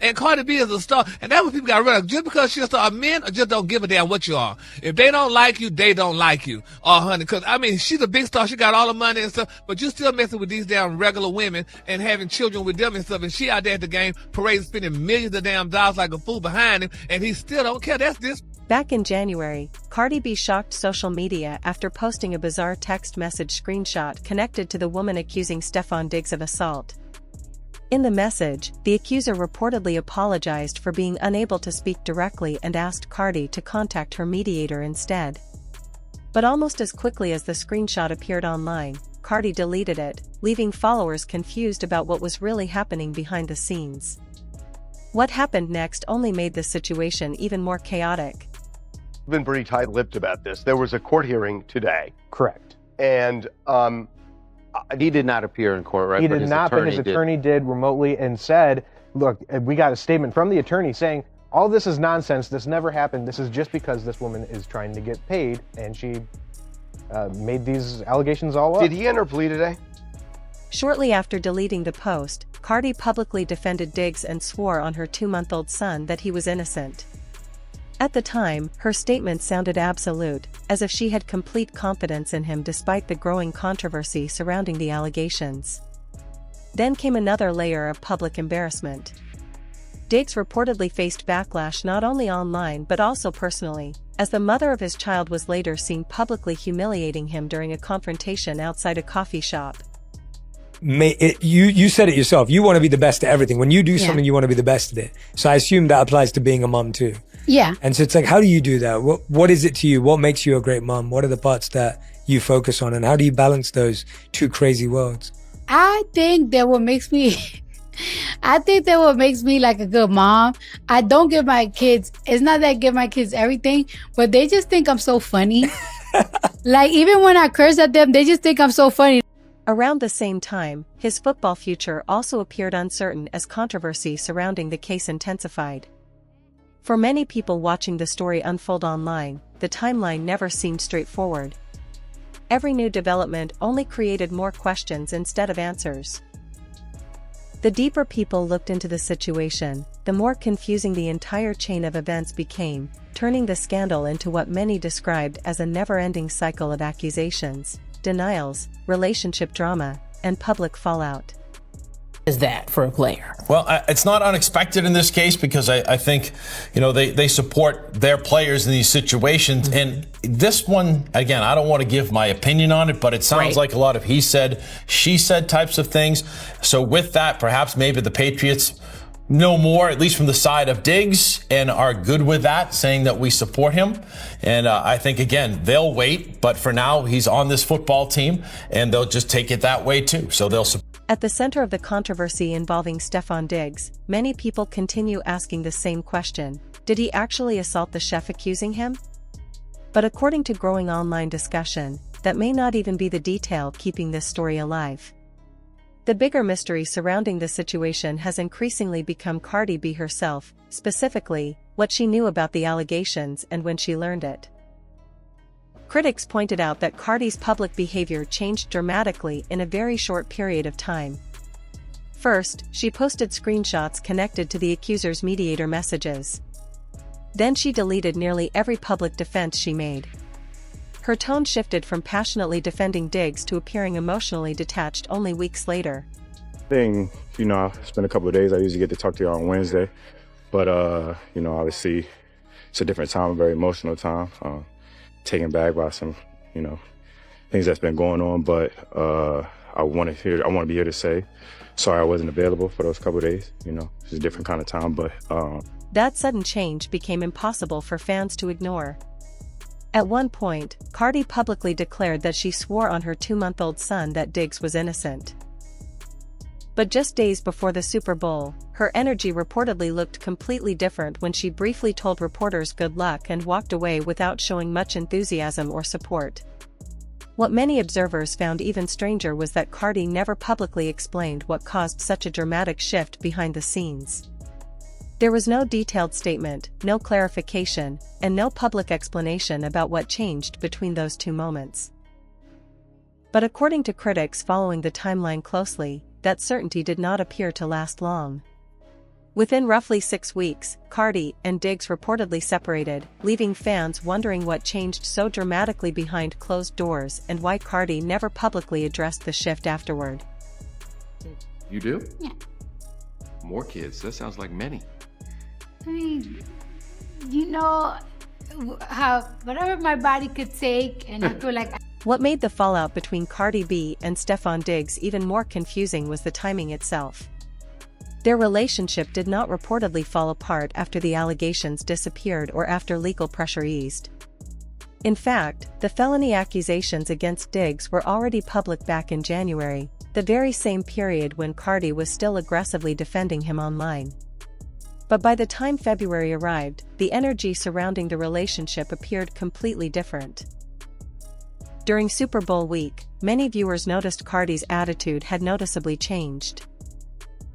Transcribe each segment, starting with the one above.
And Cardi B is a star. And that's what people got to realize. Just because she's a star, men just don't give a damn what you are. If they don't like you, they don't like you. Oh, honey, because, I mean, she's a big star. She got all the money and stuff, but you still messing with these damn regular women and having children with them and stuff. And she out there at the game, parade, spending millions of damn dollars like a fool behind him, and he still don't care. That's this. Back in January, Cardi B shocked social media after posting a bizarre text message screenshot connected to the woman accusing Stefon Diggs of assault. In the message, the accuser reportedly apologized for being unable to speak directly and asked Cardi to contact her mediator instead. But almost as quickly as the screenshot appeared online, Cardi deleted it, leaving followers confused about what was really happening behind the scenes. What happened next only made the situation even more chaotic. Been pretty tight-lipped about this. There was a court hearing today. Correct. And he did not appear in court, right? He did not, but his attorney did remotely and said, look, we got a statement from the attorney saying, all this is nonsense, this never happened, this is just because this woman is trying to get paid, and she made these allegations all up. Did he enter plea today? Shortly after deleting the post, Cardi publicly defended Diggs and swore on her 2-month-old son that he was innocent. At the time, her statement sounded absolute, as if she had complete confidence in him despite the growing controversy surrounding the allegations. Then came another layer of public embarrassment. Diggs reportedly faced backlash not only online but also personally, as the mother of his child was later seen publicly humiliating him during a confrontation outside a coffee shop. You said it yourself. You want to be the best at everything. When you do something, you want to be the best at it. So I assume that applies to being a mom too. Yeah. And so it's like, how do you do that? What is it to you? What makes you a great mom? What are the parts that you focus on? And how do you balance those two crazy worlds? I think that what makes me like a good mom, I don't give my kids, it's not that I give my kids everything, but they just think I'm so funny. Like, even when I curse at them, they just think I'm so funny. Around the same time, his football future also appeared uncertain as controversy surrounding the case intensified. For many people watching the story unfold online, the timeline never seemed straightforward. Every new development only created more questions instead of answers. The deeper people looked into the situation, the more confusing the entire chain of events became, turning the scandal into what many described as a never-ending cycle of accusations, denials, relationship drama, and public fallout. Is that for a player? Well, it's not unexpected in this case because I think, they support their players in these situations. Mm-hmm. And this one, again, I don't want to give my opinion on it, but it sounds like a lot of he said, she said types of things. So with that, perhaps maybe the Patriots know more, at least from the side of Diggs, and are good with that, saying that we support him. And I think, again, they'll wait. But for now, he's on this football team, and they'll just take it that way, too. So they'll support. At the center of the controversy involving Stefon Diggs, many people continue asking the same question: did he actually assault the chef accusing him? But according to growing online discussion, that may not even be the detail keeping this story alive. The bigger mystery surrounding the situation has increasingly become Cardi B herself, specifically, what she knew about the allegations and when she learned it. Critics pointed out that Cardi's public behavior changed dramatically in a very short period of time. First, she posted screenshots connected to the accuser's mediator messages. Then she deleted nearly every public defense she made. Her tone shifted from passionately defending Diggs to appearing emotionally detached only weeks later. It's been a couple of days. I usually get to talk to y'all on Wednesday. But, obviously, it's a different time, a very emotional time. Taken back by some, things that's been going on. But I want to be here to say sorry I wasn't available for those couple of days. It's a different kind of time. But that sudden change became impossible for fans to ignore. At one point, Cardi publicly declared that she swore on her 2-month-old son that Diggs was innocent. But just days before the Super Bowl, her energy reportedly looked completely different when she briefly told reporters good luck and walked away without showing much enthusiasm or support. What many observers found even stranger was that Cardi never publicly explained what caused such a dramatic shift behind the scenes. There was no detailed statement, no clarification, and no public explanation about what changed between those two moments. But according to critics following the timeline closely, that certainty did not appear to last long. Within roughly 6 weeks, Cardi and Diggs reportedly separated, leaving fans wondering what changed so dramatically behind closed doors and why Cardi never publicly addressed the shift afterward. You do? Yeah. More kids. That sounds like many. I mean, you know, how whatever my body could take, and I feel like. What made the fallout between Cardi B and Stefon Diggs even more confusing was the timing itself. Their relationship did not reportedly fall apart after the allegations disappeared or after legal pressure eased. In fact, the felony accusations against Diggs were already public back in January, the very same period when Cardi was still aggressively defending him online. But by the time February arrived, the energy surrounding the relationship appeared completely different. During Super Bowl week, many viewers noticed Cardi's attitude had noticeably changed.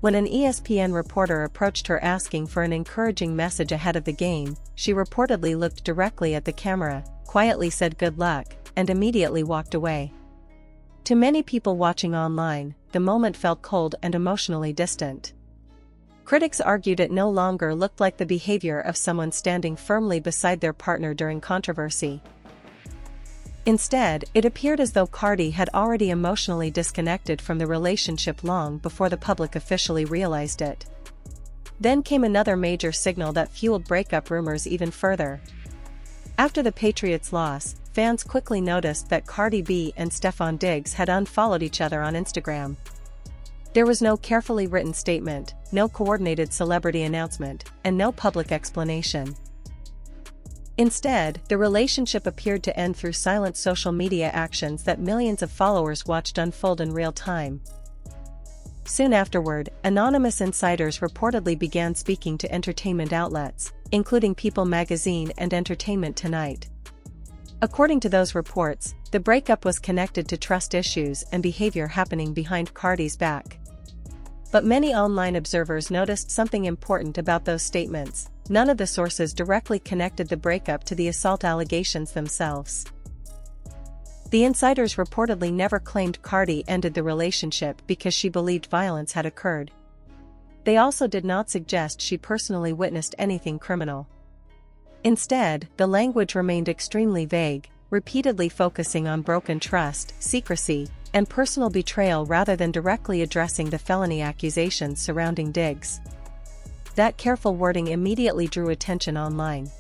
When an ESPN reporter approached her asking for an encouraging message ahead of the game, she reportedly looked directly at the camera, quietly said good luck, and immediately walked away. To many people watching online, the moment felt cold and emotionally distant. Critics argued it no longer looked like the behavior of someone standing firmly beside their partner during controversy. Instead, it appeared as though Cardi had already emotionally disconnected from the relationship long before the public officially realized it. Then came another major signal that fueled breakup rumors even further. After the Patriots' loss, fans quickly noticed that Cardi B and Stefon Diggs had unfollowed each other on Instagram. There was no carefully written statement, no coordinated celebrity announcement, and no public explanation. Instead, the relationship appeared to end through silent social media actions that millions of followers watched unfold in real time. Soon afterward, anonymous insiders reportedly began speaking to entertainment outlets, including People magazine and Entertainment Tonight. According to those reports, the breakup was connected to trust issues and behavior happening behind Cardi's back. But many online observers noticed something important about those statements. None of the sources directly connected the breakup to the assault allegations themselves. The insiders reportedly never claimed Cardi ended the relationship because she believed violence had occurred. They also did not suggest she personally witnessed anything criminal. Instead, the language remained extremely vague, repeatedly focusing on broken trust, secrecy, and personal betrayal rather than directly addressing the felony accusations surrounding Diggs. That careful wording immediately drew attention online.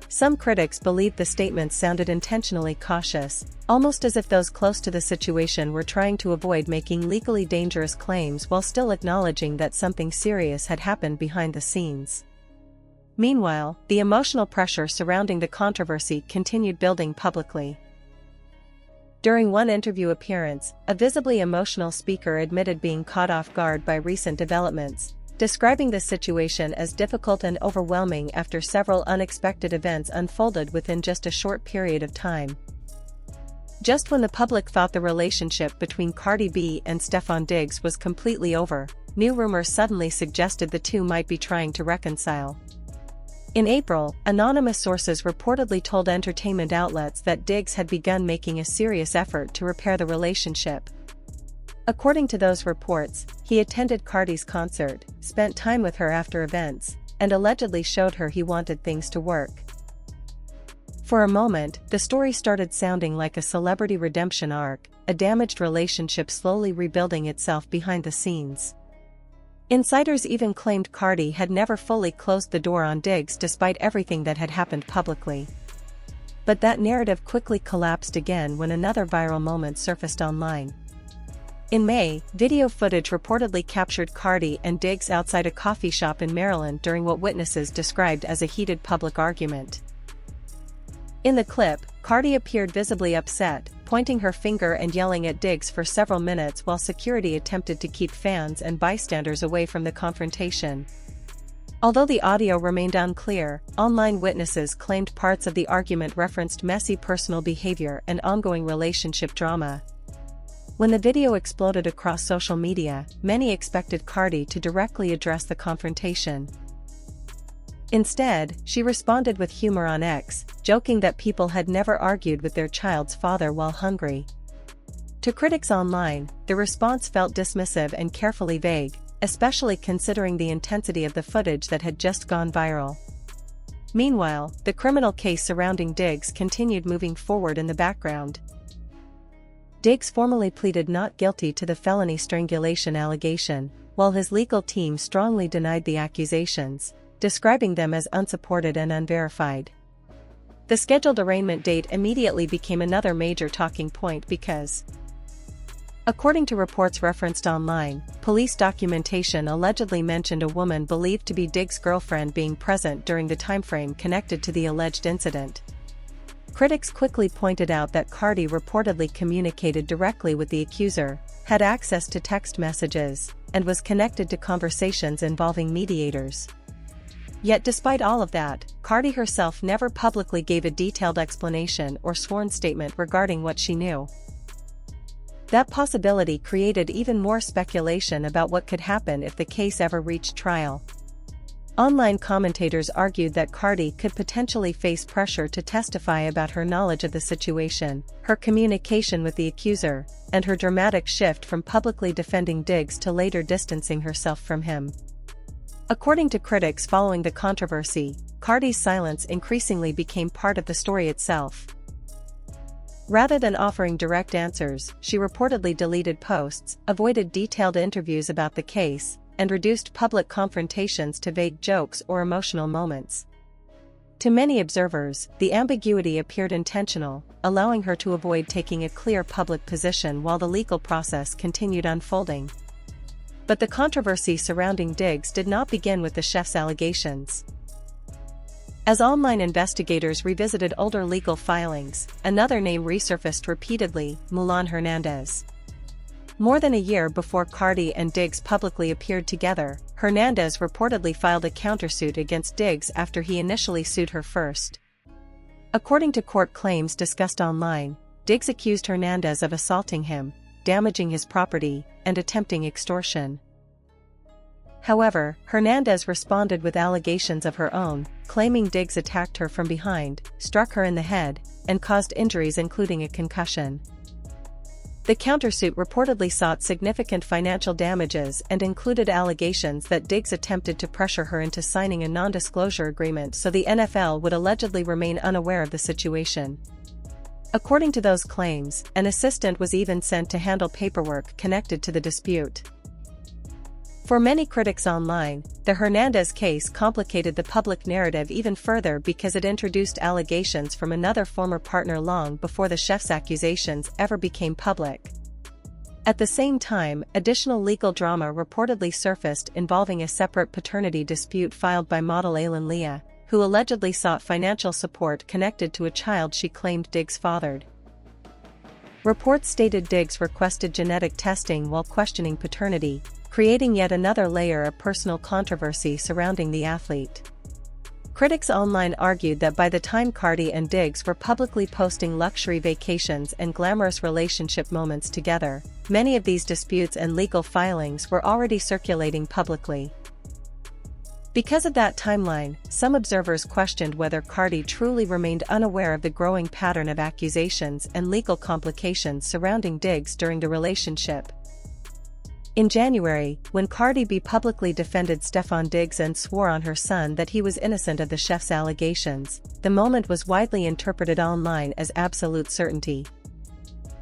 Some critics believed the statements sounded intentionally cautious, almost as if those close to the situation were trying to avoid making legally dangerous claims while still acknowledging that something serious had happened behind the scenes. Meanwhile, the emotional pressure surrounding the controversy continued building publicly. During one interview appearance, a visibly emotional speaker admitted being caught off guard by recent developments, describing the situation as difficult and overwhelming after several unexpected events unfolded within just a short period of time. Just when the public thought the relationship between Cardi B and Stefon Diggs was completely over, new rumors suddenly suggested the two might be trying to reconcile. In April, anonymous sources reportedly told entertainment outlets that Diggs had begun making a serious effort to repair the relationship. According to those reports, he attended Cardi's concert, spent time with her after events, and allegedly showed her he wanted things to work. For a moment, the story started sounding like a celebrity redemption arc, a damaged relationship slowly rebuilding itself behind the scenes. Insiders even claimed Cardi had never fully closed the door on Diggs despite everything that had happened publicly. But that narrative quickly collapsed again when another viral moment surfaced online. In May, video footage reportedly captured Cardi and Diggs outside a coffee shop in Maryland during what witnesses described as a heated public argument. In the clip, Cardi appeared visibly upset, pointing her finger and yelling at Diggs for several minutes while security attempted to keep fans and bystanders away from the confrontation. Although the audio remained unclear, online witnesses claimed parts of the argument referenced messy personal behavior and ongoing relationship drama. When the video exploded across social media, many expected Cardi to directly address the confrontation. Instead, she responded with humor on X, joking that people had never argued with their child's father while hungry. To critics online, the response felt dismissive and carefully vague, especially considering the intensity of the footage that had just gone viral. Meanwhile, the criminal case surrounding Diggs continued moving forward in the background. Diggs formally pleaded not guilty to the felony strangulation allegation, while his legal team strongly denied the accusations, describing them as unsupported and unverified. The scheduled arraignment date immediately became another major talking point because, according to reports referenced online, police documentation allegedly mentioned a woman believed to be Diggs' girlfriend being present during the timeframe connected to the alleged incident. Critics quickly pointed out that Cardi reportedly communicated directly with the accuser, had access to text messages, and was connected to conversations involving mediators. Yet despite all of that, Cardi herself never publicly gave a detailed explanation or sworn statement regarding what she knew. That possibility created even more speculation about what could happen if the case ever reached trial. Online commentators argued that Cardi could potentially face pressure to testify about her knowledge of the situation, her communication with the accuser, and her dramatic shift from publicly defending Diggs to later distancing herself from him. According to critics following the controversy, Cardi's silence increasingly became part of the story itself. Rather than offering direct answers, she reportedly deleted posts, avoided detailed interviews about the case, and reduced public confrontations to vague jokes or emotional moments. To many observers, the ambiguity appeared intentional, allowing her to avoid taking a clear public position while the legal process continued unfolding. But the controversy surrounding Diggs did not begin with the chef's allegations. As online investigators revisited older legal filings, another name resurfaced repeatedly: Mulan Hernandez. More than a year before Cardi and Diggs publicly appeared together, Hernandez reportedly filed a countersuit against Diggs after he initially sued her first. According to court claims discussed online, Diggs accused Hernandez of assaulting him, damaging his property, and attempting extortion. However, Hernandez responded with allegations of her own, claiming Diggs attacked her from behind, struck her in the head, and caused injuries including a concussion. The countersuit reportedly sought significant financial damages and included allegations that Diggs attempted to pressure her into signing a non-disclosure agreement so the NFL would allegedly remain unaware of the situation. According to those claims, an assistant was even sent to handle paperwork connected to the dispute. For many critics online, the Hernandez case complicated the public narrative even further because it introduced allegations from another former partner long before the chef's accusations ever became public. At the same time, additional legal drama reportedly surfaced involving a separate paternity dispute filed by model Aylin Leah, who allegedly sought financial support connected to a child she claimed Diggs fathered. Reports stated Diggs requested genetic testing while questioning paternity, creating yet another layer of personal controversy surrounding the athlete. Critics online argued that by the time Cardi and Diggs were publicly posting luxury vacations and glamorous relationship moments together, many of these disputes and legal filings were already circulating publicly. Because of that timeline, some observers questioned whether Cardi truly remained unaware of the growing pattern of accusations and legal complications surrounding Diggs during the relationship. In January, when Cardi B publicly defended Stefon Diggs and swore on her son that he was innocent of the chef's allegations, the moment was widely interpreted online as absolute certainty.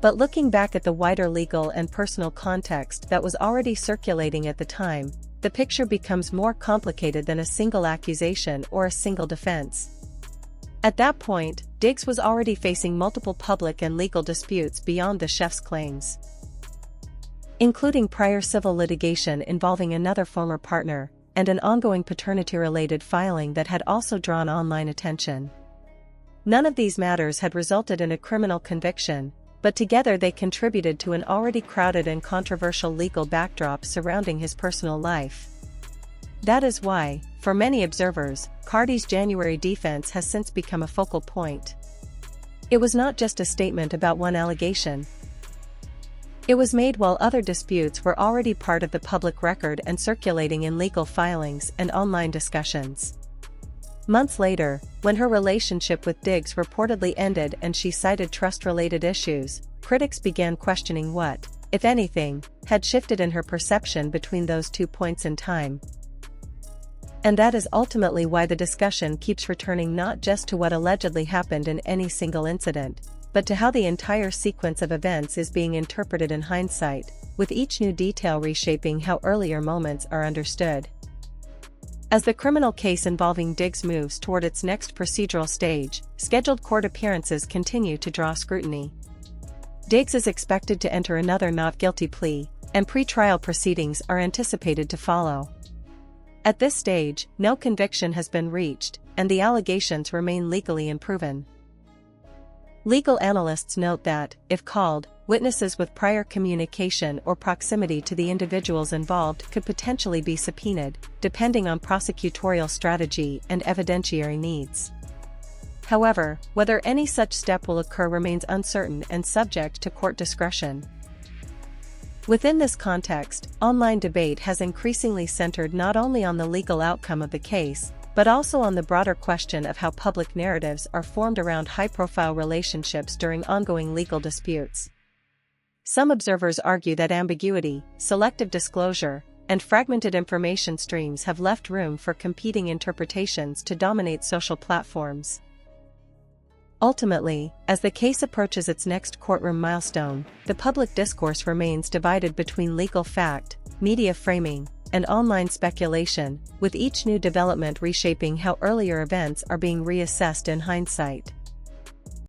But looking back at the wider legal and personal context that was already circulating at the time, the picture becomes more complicated than a single accusation or a single defense. At that point, Diggs was already facing multiple public and legal disputes beyond the chef's claims, including prior civil litigation involving another former partner, and an ongoing paternity-related filing that had also drawn online attention. None of these matters had resulted in a criminal conviction, but together they contributed to an already crowded and controversial legal backdrop surrounding his personal life. That is why, for many observers, Cardi's January defense has since become a focal point. It was not just a statement about one allegation. It was made while other disputes were already part of the public record and circulating in legal filings and online discussions. Months later, when her relationship with Diggs reportedly ended and she cited trust-related issues, critics began questioning what, if anything, had shifted in her perception between those 2 points in time. And that is ultimately why the discussion keeps returning not just to what allegedly happened in any single incident, but to how the entire sequence of events is being interpreted in hindsight, with each new detail reshaping how earlier moments are understood. As the criminal case involving Diggs moves toward its next procedural stage, scheduled court appearances continue to draw scrutiny. Diggs is expected to enter another not guilty plea, and pre-trial proceedings are anticipated to follow. At this stage, no conviction has been reached, and the allegations remain legally unproven. Legal analysts note that, if called, witnesses with prior communication or proximity to the individuals involved could potentially be subpoenaed, depending on prosecutorial strategy and evidentiary needs. However, whether any such step will occur remains uncertain and subject to court discretion. Within this context, online debate has increasingly centered not only on the legal outcome of the case, but also on the broader question of how public narratives are formed around high-profile relationships during ongoing legal disputes. Some observers argue that ambiguity, selective disclosure, and fragmented information streams have left room for competing interpretations to dominate social platforms. Ultimately, as the case approaches its next courtroom milestone, the public discourse remains divided between legal fact, media framing, and online speculation, with each new development reshaping how earlier events are being reassessed in hindsight.